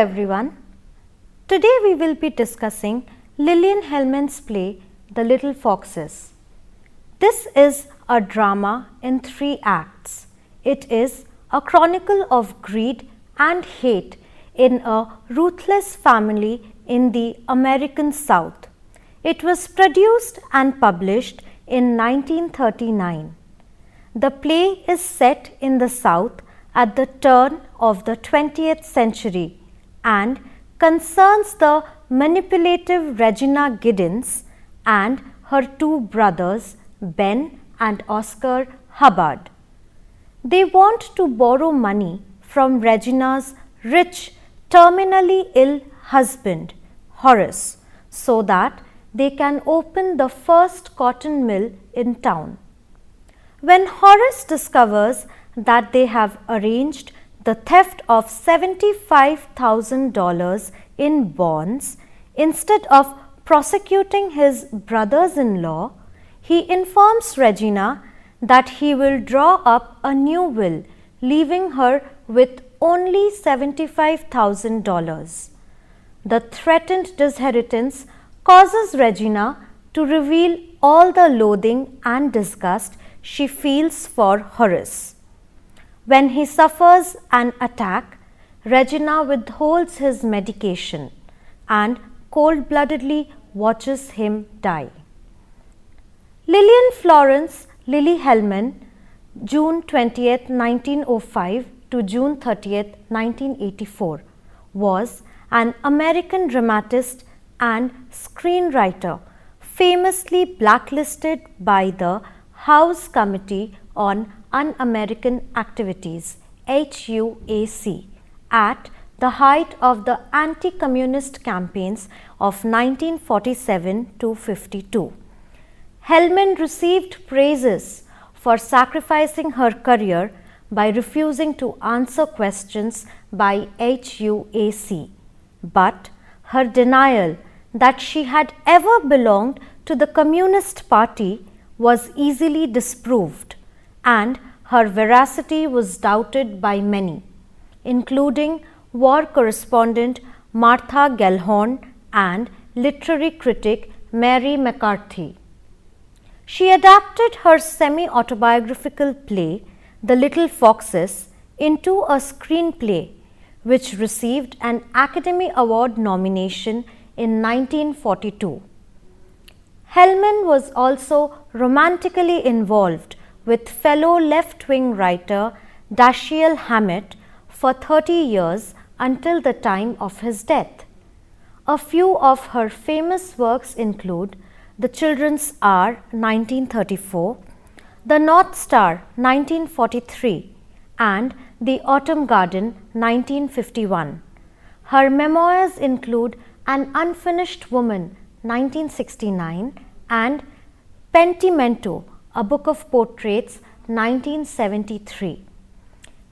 everyone. Today we will be discussing Lillian Hellman's play The Little Foxes. This is a drama in 3 acts. It is a chronicle of greed and hate in a ruthless family in the American South. It was produced and published in 1939. The play is set in the South at the turn of the 20th century and concerns the manipulative Regina Giddens and her 2 brothers, Ben and Oscar Hubbard. They want to borrow money from Regina's rich, terminally ill husband, Horace, so that they can open the first cotton mill in town. When Horace discovers that they have arranged the theft of $75,000 in bonds, instead of prosecuting his brothers-in-law, he informs Regina that he will draw up a new will, leaving her with only $75,000. The threatened disinheritance causes Regina to reveal all the loathing and disgust she feels for Horace. When he suffers an attack, Regina withholds his medication and cold-bloodedly watches him die. Lillian Florence Lily Hellman, June 20, 1905 to June 30, 1984, was an American dramatist and screenwriter, famously blacklisted by the House Committee on Un-American Activities (HUAC) at the height of the anti-communist campaigns of 1947 to 52. Hellman received praises for sacrificing her career by refusing to answer questions by HUAC, but her denial that she had ever belonged to the Communist Party was easily disproved, and her veracity was doubted by many, including war correspondent Martha Gellhorn and literary critic Mary McCarthy. She adapted her semi-autobiographical play, The Little Foxes, into a screenplay, which received an Academy Award nomination in 1942. Hellman was also romantically involved with fellow left-wing writer Dashiell Hammett for 30 years until the time of his death. A few of her famous works include The Children's Hour 1934, The North Star 1943 and The Autumn Garden 1951. Her memoirs include An Unfinished Woman 1969 and Pentimento, a book of portraits 1973.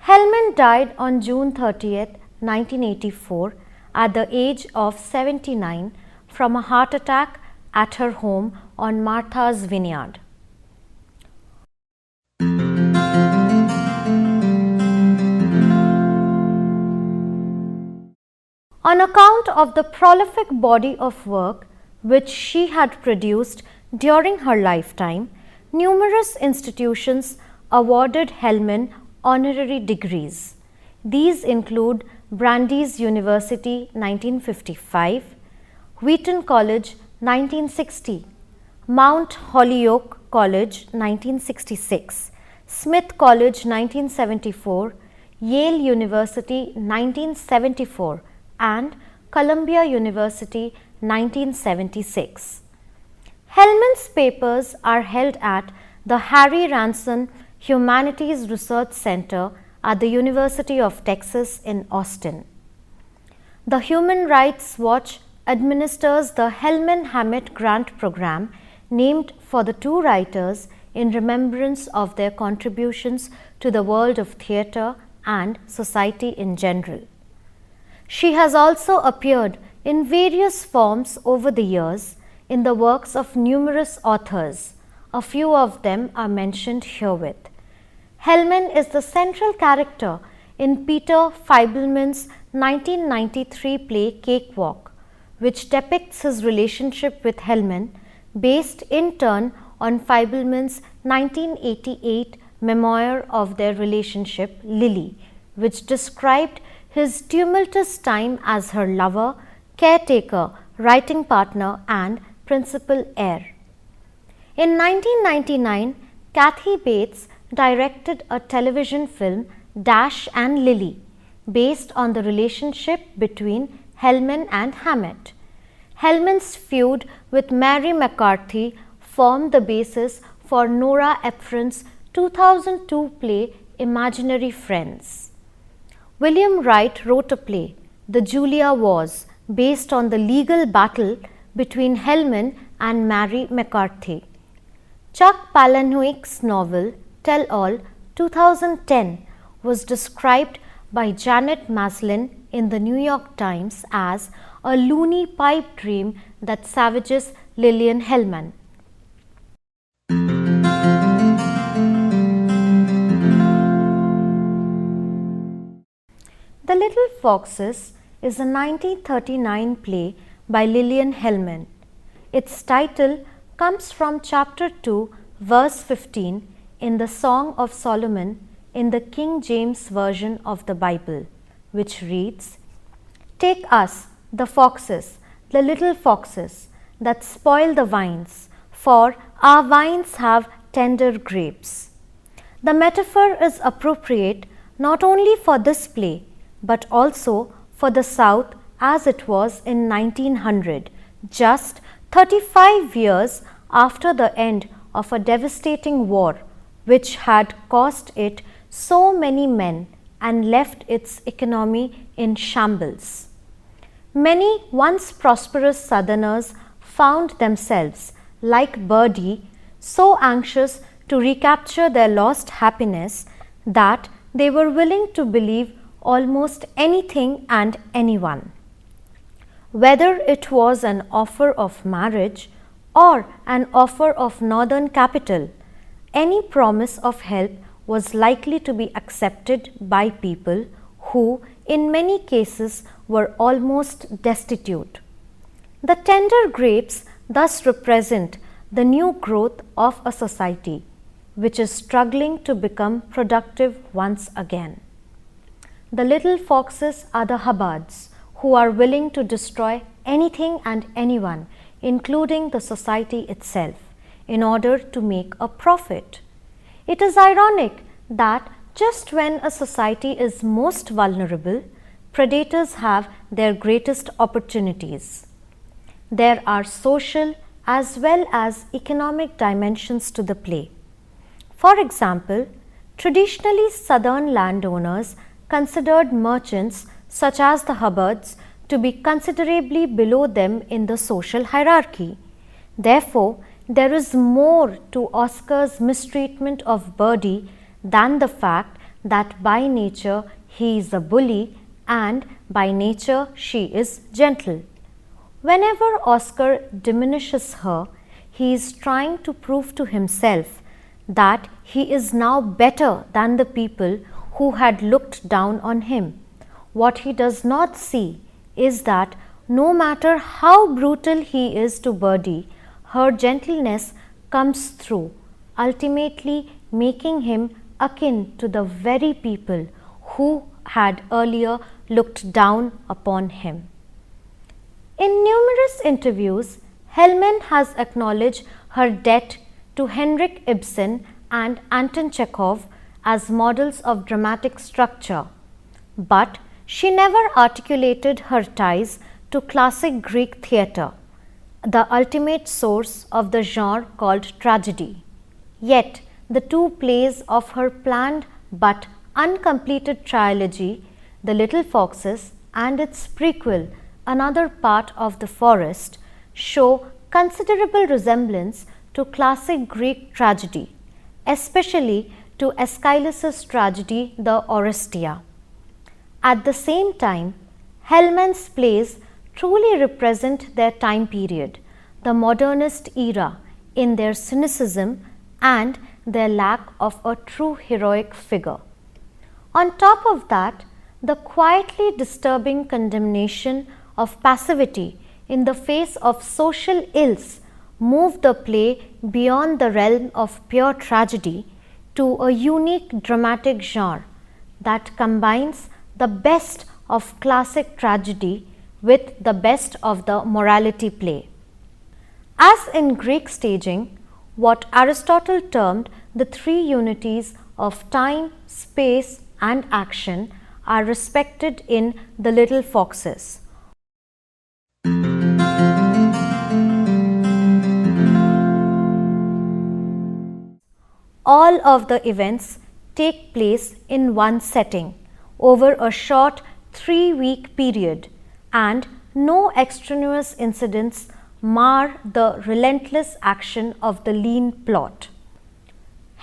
Hellman died on June 30, 1984 at the age of 79 from a heart attack at her home on Martha's Vineyard. On account of the prolific body of work which she had produced during her lifetime, numerous institutions awarded Hellman honorary degrees. These include Brandeis University 1955, Wheaton College 1960, Mount Holyoke College 1966, Smith College 1974, Yale University 1974 and Columbia University 1976. Hellman's papers are held at the Harry Ranson Humanities Research Center at the University of Texas in Austin. The Human Rights Watch administers the Hellman Hammett Grant Program, named for the 2 writers in remembrance of their contributions to the world of theatre and society in general. She has also appeared in various forms over the years in the works of numerous authors. A few of them are mentioned herewith. Hellman is the central character in Peter Feibelman's 1993 play Cakewalk, which depicts his relationship with Hellman, based in turn on Feibelman's 1988 memoir of their relationship, Lily, which described his tumultuous time as her lover, caretaker, writing partner, and principal heir. In 1999, Kathy Bates directed a television film, Dash and Lily, based on the relationship between Hellman and Hammett. Hellman's feud with Mary McCarthy formed the basis for Nora Ephron's 2002 play Imaginary Friends. William Wright wrote a play, The Julia Wars, based on the legal battle between Hellman and Mary McCarthy. Chuck Palahniuk's novel, Tell All, 2010, was described by Janet Maslin in the New York Times as a loony pipe dream that savages Lillian Hellman. The Little Foxes is a 1939 play by Lillian Hellman. Its title comes from chapter 2, verse 15 in the Song of Solomon in the King James Version of the Bible, which reads, "Take us, the foxes, the little foxes, that spoil the vines, for our vines have tender grapes." The metaphor is appropriate not only for this play, but also for the South as it was in 1900, just 35 years after the end of a devastating war which had cost it so many men and left its economy in shambles. Many once prosperous Southerners found themselves, like Birdie, so anxious to recapture their lost happiness that they were willing to believe almost anything and anyone. Whether it was an offer of marriage or an offer of northern capital, any promise of help was likely to be accepted by people who, in many cases, were almost destitute. The tender grapes thus represent the new growth of a society which is struggling to become productive once again. The little foxes are the Hubbards who are willing to destroy anything and anyone, including the society itself, in order to make a profit. It is ironic that just when a society is most vulnerable, predators have their greatest opportunities. There are social as well as economic dimensions to the play. For example, traditionally Southern landowners considered merchants such as the Hubbards to be considerably below them in the social hierarchy. Therefore, there is more to Oscar's mistreatment of Birdie than the fact that by nature he is a bully and by nature she is gentle. Whenever Oscar diminishes her, he is trying to prove to himself that he is now better than the people who had looked down on him. What he does not see is that no matter how brutal he is to Birdie, her gentleness comes through, ultimately making him akin to the very people who had earlier looked down upon him. In numerous interviews, Hellman has acknowledged her debt to Henrik Ibsen and Anton Chekhov as models of dramatic structure, but she never articulated her ties to classic Greek theatre, the ultimate source of the genre called tragedy. Yet, the two plays of her planned but uncompleted trilogy, The Little Foxes and its prequel, Another Part of the Forest, show considerable resemblance to classic Greek tragedy, especially to Aeschylus's tragedy, the Oresteia. At the same time, Hellman's plays truly represent their time period, the modernist era, in their cynicism and their lack of a true heroic figure. On top of that, the quietly disturbing condemnation of passivity in the face of social ills moved the play beyond the realm of pure tragedy to a unique dramatic genre that combines the best of classic tragedy with the best of the morality play. As in Greek staging, what Aristotle termed the three unities of time, space, and action are respected in The Little Foxes. All of the events take place in one setting over a short 3-week period, and no extraneous incidents mar the relentless action of the lean plot.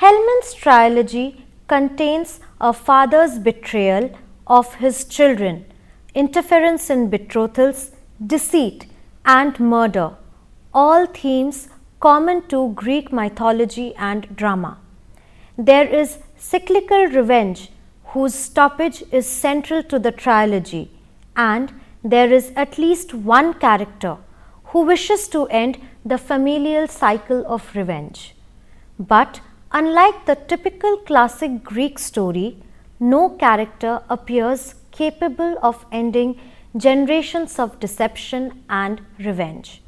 Hellman's trilogy contains a father's betrayal of his children, interference in betrothals, deceit, and murder, all themes common to Greek mythology and drama. There is cyclical revenge, whose stoppage is central to the trilogy, and there is at least one character who wishes to end the familial cycle of revenge. But unlike the typical classic Greek story, no character appears capable of ending generations of deception and revenge.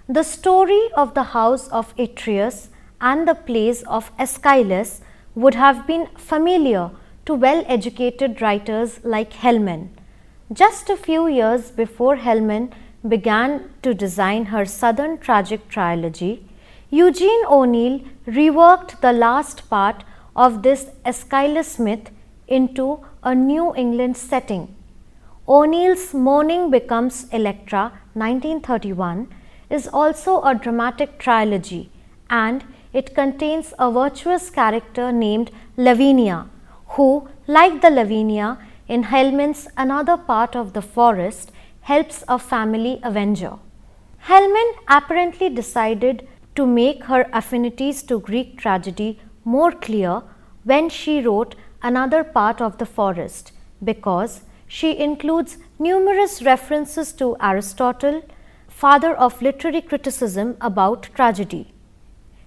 The story of the house of Atreus and the plays of Aeschylus would have been familiar to well-educated writers like Hellman. Just a few years before Hellman began to design her Southern Tragic trilogy, Eugene O'Neill reworked the last part of this Aeschylus myth into a New England setting. O'Neill's Morning Becomes Electra 1931 is also a dramatic trilogy, and it contains a virtuous character named Lavinia, who, like the Lavinia in Hellman's Another Part of the Forest, helps a family avenger. Hellman apparently decided to make her affinities to Greek tragedy more clear when she wrote Another Part of the Forest, because she includes numerous references to Aristotle, father of literary criticism about tragedy.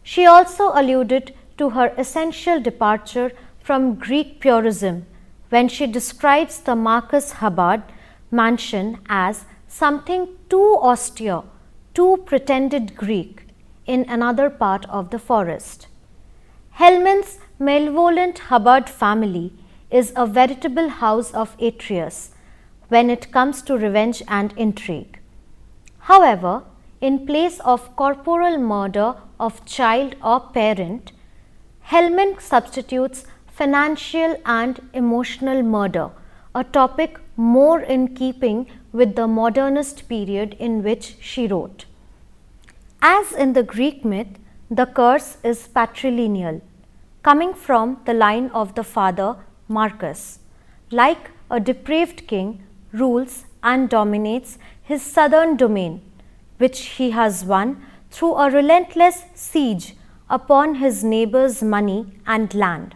She also alluded to her essential departure from Greek purism when she describes the Marcus Hubbard mansion as something too austere, too pretended Greek in Another Part of the Forest. Hellman's malevolent Hubbard family is a veritable house of Atreus when it comes to revenge and intrigue. However, in place of corporal murder of child or parent, Hellman substitutes financial and emotional murder, a topic more in keeping with the modernist period in which she wrote. As in the Greek myth, the curse is patrilineal, coming from the line of the father Marcus. Like a depraved king, rules and dominates his southern domain, which he has won through a relentless siege upon his neighbor's money and land.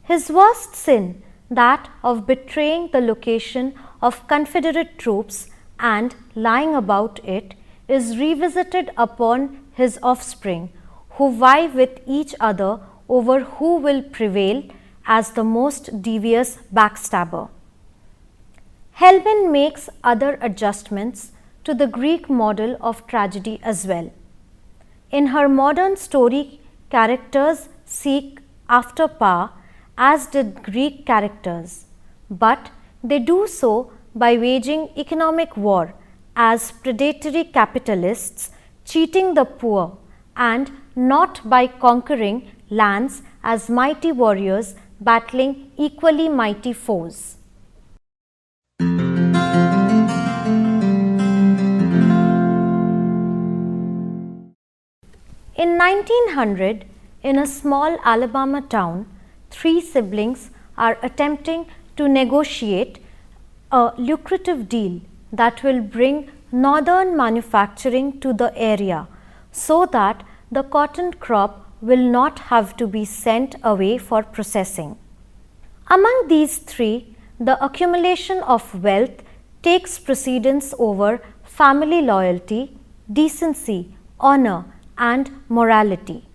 His worst sin, that of betraying the location of Confederate troops and lying about it, is revisited upon his offspring, who vie with each other over who will prevail as the most devious backstabber. Hellman makes other adjustments to the Greek model of tragedy as well. In her modern story, characters seek after power, as did Greek characters, but they do so by waging economic war as predatory capitalists, cheating the poor, and not by conquering lands as mighty warriors battling equally mighty foes. In 1900, in a small Alabama town, 3 siblings are attempting to negotiate a lucrative deal that will bring northern manufacturing to the area so that the cotton crop will not have to be sent away for processing. Among these three, the accumulation of wealth takes precedence over family loyalty, decency, honor, and morality.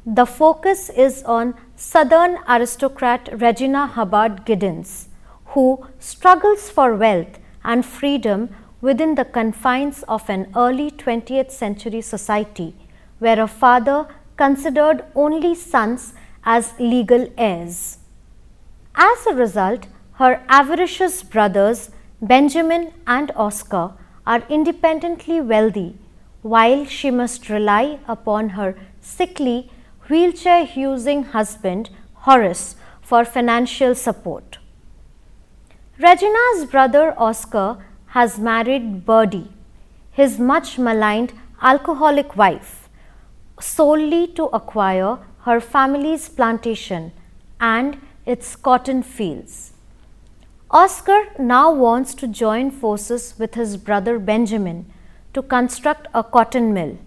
The focus is on Southern aristocrat Regina Hubbard Giddens, who struggles for wealth and freedom within the confines of an early 20th century society where a father considered only sons as legal heirs. As a result, her avaricious brothers Benjamin and Oscar are independently wealthy, while she must rely upon her sickly, wheelchair-using husband Horace for financial support. Regina's brother Oscar has married Birdie, his much maligned alcoholic wife, solely to acquire her family's plantation and its cotton fields. Oscar now wants to join forces with his brother Benjamin to construct a cotton mill.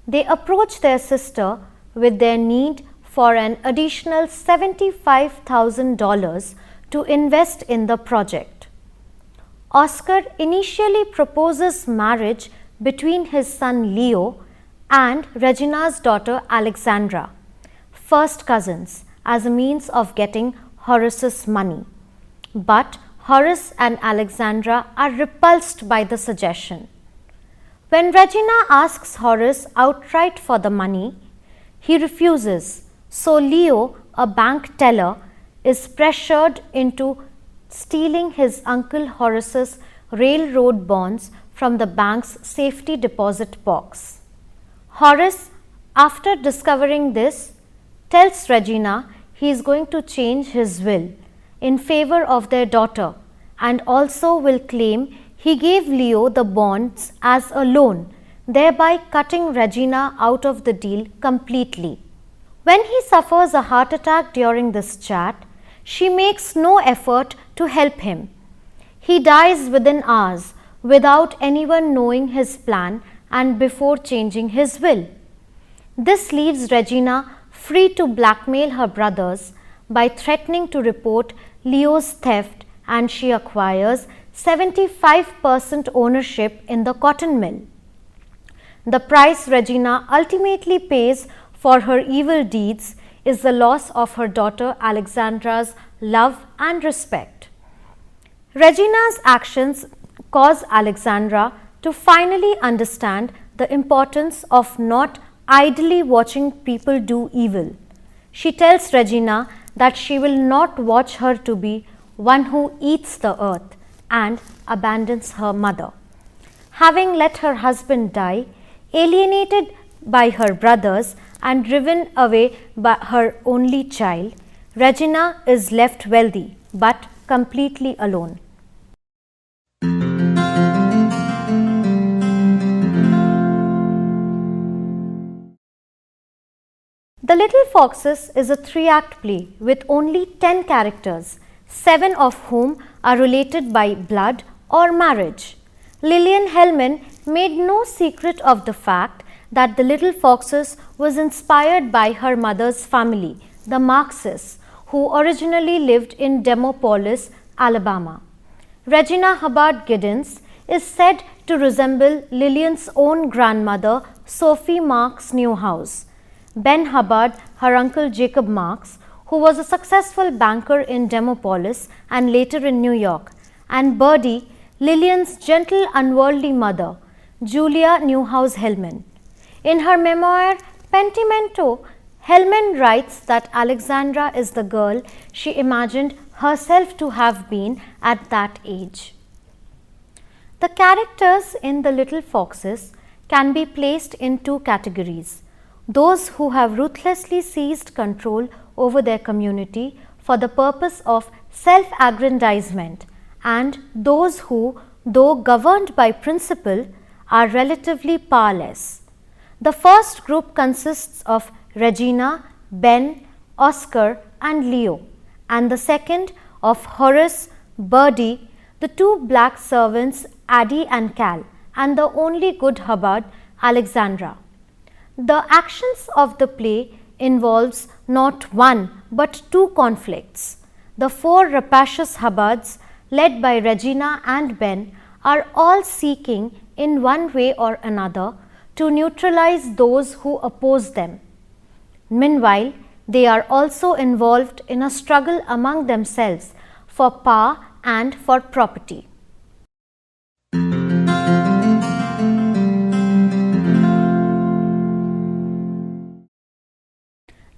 They approach their sister with their need for an additional $75,000 to invest in the project. Oscar initially proposes marriage between his son Leo and Regina's daughter Alexandra, first cousins, as a means of getting Horace's money. But Horace and Alexandra are repulsed by the suggestion. When Regina asks Horace outright for the money, he refuses, so Leo, a bank teller, is pressured into stealing his uncle Horace's railroad bonds from the bank's safety deposit box. Horace, after discovering this, tells Regina he is going to change his will in favor of their daughter and also will claim he gave Leo the bonds as a loan, thereby cutting Regina out of the deal completely. When he suffers a heart attack during this chat, she makes no effort to help him. He dies within hours without anyone knowing his plan and before changing his will. This leaves Regina free to blackmail her brothers by threatening to report Leo's theft, and she acquires 75% ownership in the cotton mill. The price Regina ultimately pays for her evil deeds is the loss of her daughter Alexandra's love and respect. Regina's actions cause Alexandra to finally understand the importance of not idly watching people do evil. She tells Regina that she will not watch her to be one who eats the earth and abandons her mother. Having let her husband die, alienated by her brothers and driven away by her only child, Regina is left wealthy but completely alone. The Little Foxes is a three-act play with only 10 characters, 7 of whom are related by blood or marriage. Lillian Hellman made no secret of the fact that The Little Foxes was inspired by her mother's family, the Marxes, who originally lived in Demopolis, Alabama. Regina Hubbard Giddens is said to resemble Lillian's own grandmother, Sophie Marx Newhouse. Ben Hubbard, her uncle Jacob Marx, who was a successful banker in Demopolis and later in New York, and Birdie, Lillian's gentle, unworldly mother, Julia Newhouse Hellman. In her memoir, Pentimento, Hellman writes that Alexandra is the girl she imagined herself to have been at that age. The characters in The Little Foxes can be placed in two categories: those who have ruthlessly seized control over their community for the purpose of self-aggrandizement, and those who, though governed by principle, are relatively powerless. The first group consists of Regina, Ben, Oscar, and Leo, and the second of Horace, Birdie, the two black servants Addie and Cal, and the only good Hubbard, Alexandra. The actions of the play involves not one but two conflicts. The four rapacious Hubbards, led by Regina and Ben, are all seeking, in one way or another, to neutralize those who oppose them. Meanwhile, they are also involved in a struggle among themselves for power and for property.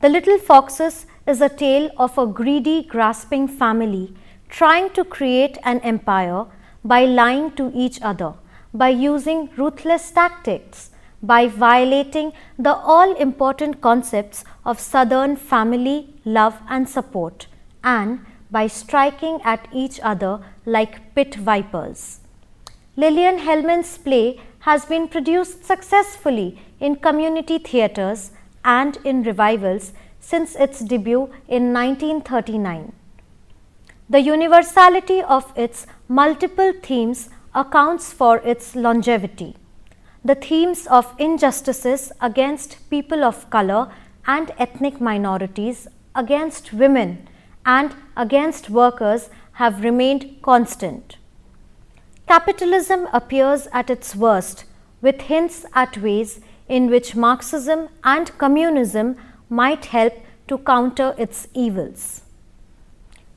The Little Foxes is a tale of a greedy, grasping family trying to create an empire by lying to each other, by using ruthless tactics, by violating the all-important concepts of Southern family, love and support, and by striking at each other like pit vipers. Lillian Hellman's play has been produced successfully in community theatres and in revivals since its debut in 1939. The universality of its multiple themes accounts for its longevity. The themes of injustices against people of color and ethnic minorities, against women and against workers have remained constant. Capitalism appears at its worst, with hints at ways in which Marxism and communism might help to counter its evils.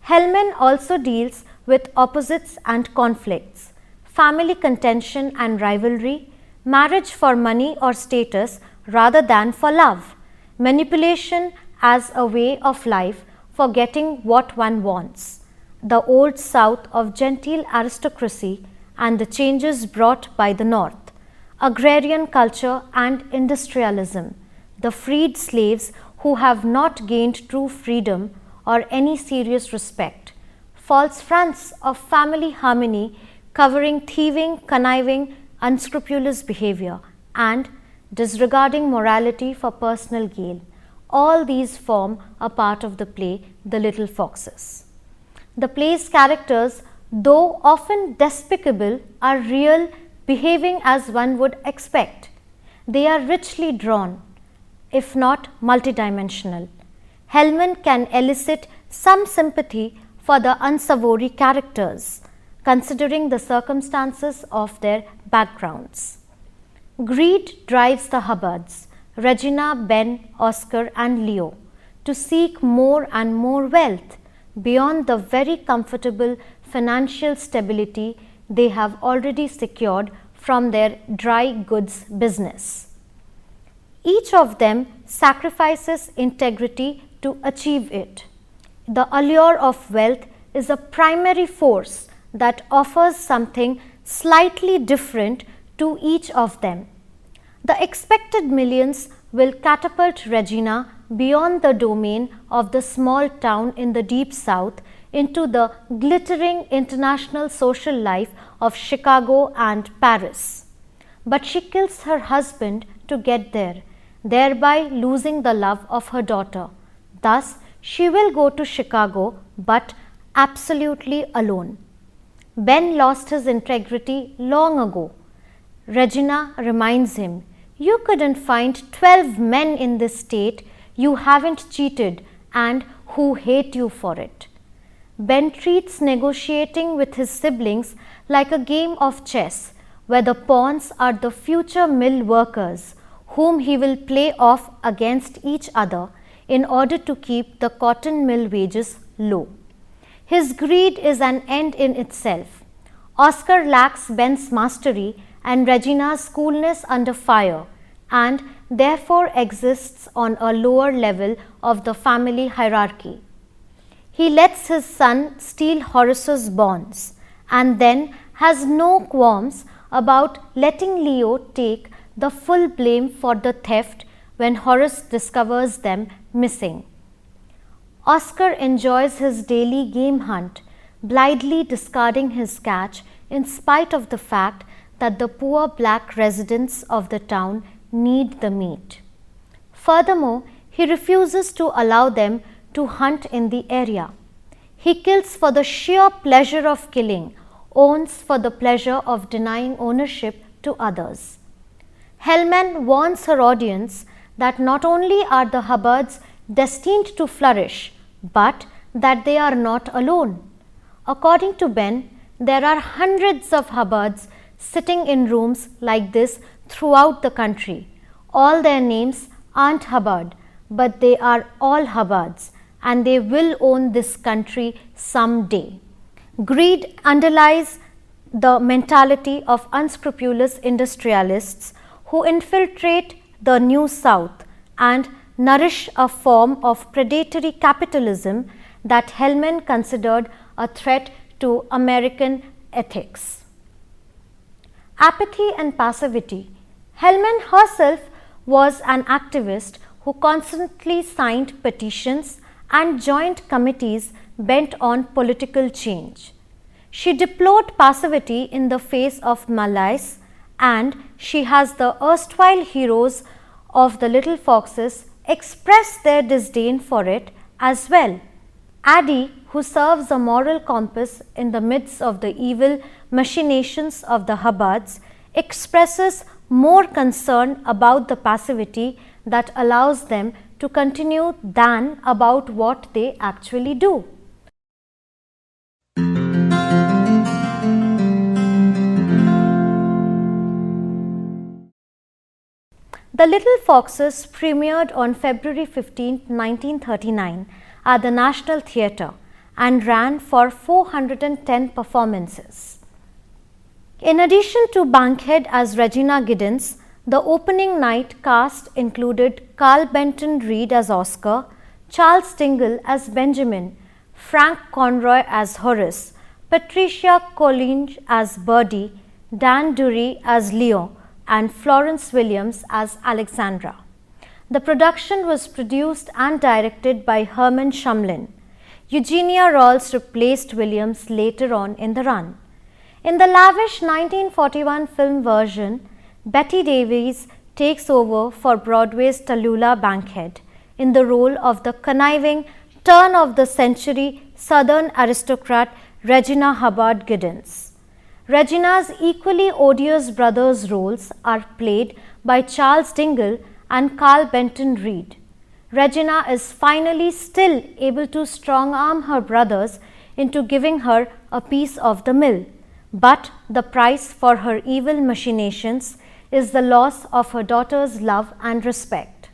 Hellman also deals with opposites and conflicts, family contention and rivalry, marriage for money or status rather than for love, manipulation as a way of life for getting what one wants, the old South of genteel aristocracy and the changes brought by the North, agrarian culture and industrialism, the freed slaves who have not gained true freedom or any serious respect, false fronts of family harmony covering thieving, conniving, unscrupulous behavior, and disregarding morality for personal gain. All these form a part of the play The Little Foxes. The play's characters, though often despicable, are real, behaving as one would expect. They are richly drawn, if not multidimensional. Hellman can elicit some sympathy for the unsavory characters, considering the circumstances of their backgrounds. Greed drives the Hubbards, Regina, Ben, Oscar and Leo, to seek more and more wealth beyond the very comfortable financial stability they have already secured from their dry goods business. Each of them sacrifices integrity to achieve it. The allure of wealth is a primary force that offers something slightly different to each of them. The expected millions will catapult Regina beyond the domain of the small town in the deep South into the glittering international social life of Chicago and Paris. But she kills her husband to get there, thereby losing the love of her daughter. Thus, she will go to Chicago, but absolutely alone. Ben lost his integrity long ago. Regina reminds him, "You couldn't find 12 men in this state you haven't cheated and who hate you for it." Ben treats negotiating with his siblings like a game of chess, where the pawns are the future mill workers, whom he will play off against each other in order to keep the cotton mill wages low. His greed is an end in itself. Oscar lacks Ben's mastery and Regina's coolness under fire, and therefore exists on a lower level of the family hierarchy. He lets his son steal Horace's bonds, and then has no qualms about letting Leo take the full blame for the theft when Horace discovers them missing. Oscar enjoys his daily game hunt, blithely discarding his catch in spite of the fact that the poor black residents of the town need the meat. Furthermore, he refuses to allow them to hunt in the area. He kills for the sheer pleasure of killing, owns for the pleasure of denying ownership to others. Hellman warns her audience that not only are the Hubbards destined to flourish, but that they are not alone. According to Ben, there are hundreds of Hubbards sitting in rooms like this throughout the country. All their names aren't Hubbard, but they are all Hubbards, and they will own this country someday. Greed underlies the mentality of unscrupulous industrialists who infiltrate the New South and nourish a form of predatory capitalism that Hellman considered a threat to American ethics. Apathy and passivity. Hellman herself was an activist who constantly signed petitions and joined committees bent on political change. She deplored passivity in the face of malaise, and she has the erstwhile heroes of the Little Foxes express their disdain for it as well. Addie, who serves a moral compass in the midst of the evil machinations of the Hubbards, expresses more concern about the passivity that allows them to continue than about what they actually do. The Little Foxes premiered on February 15, 1939 at the National Theatre and ran for 410 performances. In addition to Bankhead as Regina Giddens, the opening night cast included Carl Benton Reed as Oscar, Charles Dingle as Benjamin, Frank Conroy as Horace, Patricia Collinge as Birdie, Dan Dury as Leo, and Florence Williams as Alexandra. The production was produced and directed by Herman Shumlin. Eugenia Rawls replaced Williams later on in the run. In the lavish 1941 film version, Betty Davies takes over for Broadway's Tallulah Bankhead in the role of the conniving, turn-of-the-century Southern aristocrat Regina Hubbard Giddens. Regina's equally odious brothers' roles are played by Charles Dingle and Carl Benton Reed. Regina is finally still able to strong-arm her brothers into giving her a piece of the mill, but the price for her evil machinations is the loss of her daughter's love and respect.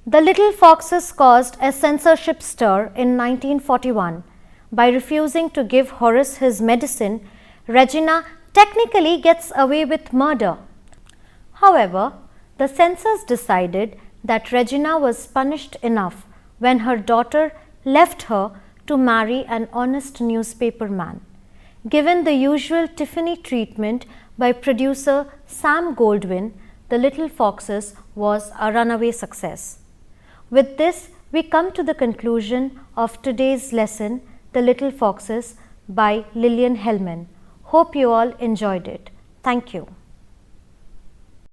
The Little Foxes caused a censorship stir in 1941. By refusing to give Horace his medicine, Regina technically gets away with murder. However, the censors decided that Regina was punished enough when her daughter left her to marry an honest newspaperman. Given the usual Tiffany treatment by producer Sam Goldwyn, The Little Foxes was a runaway success. With this, we come to the conclusion of today's lesson, The Little Foxes by Lillian Hellman. Hope you all enjoyed it. Thank you.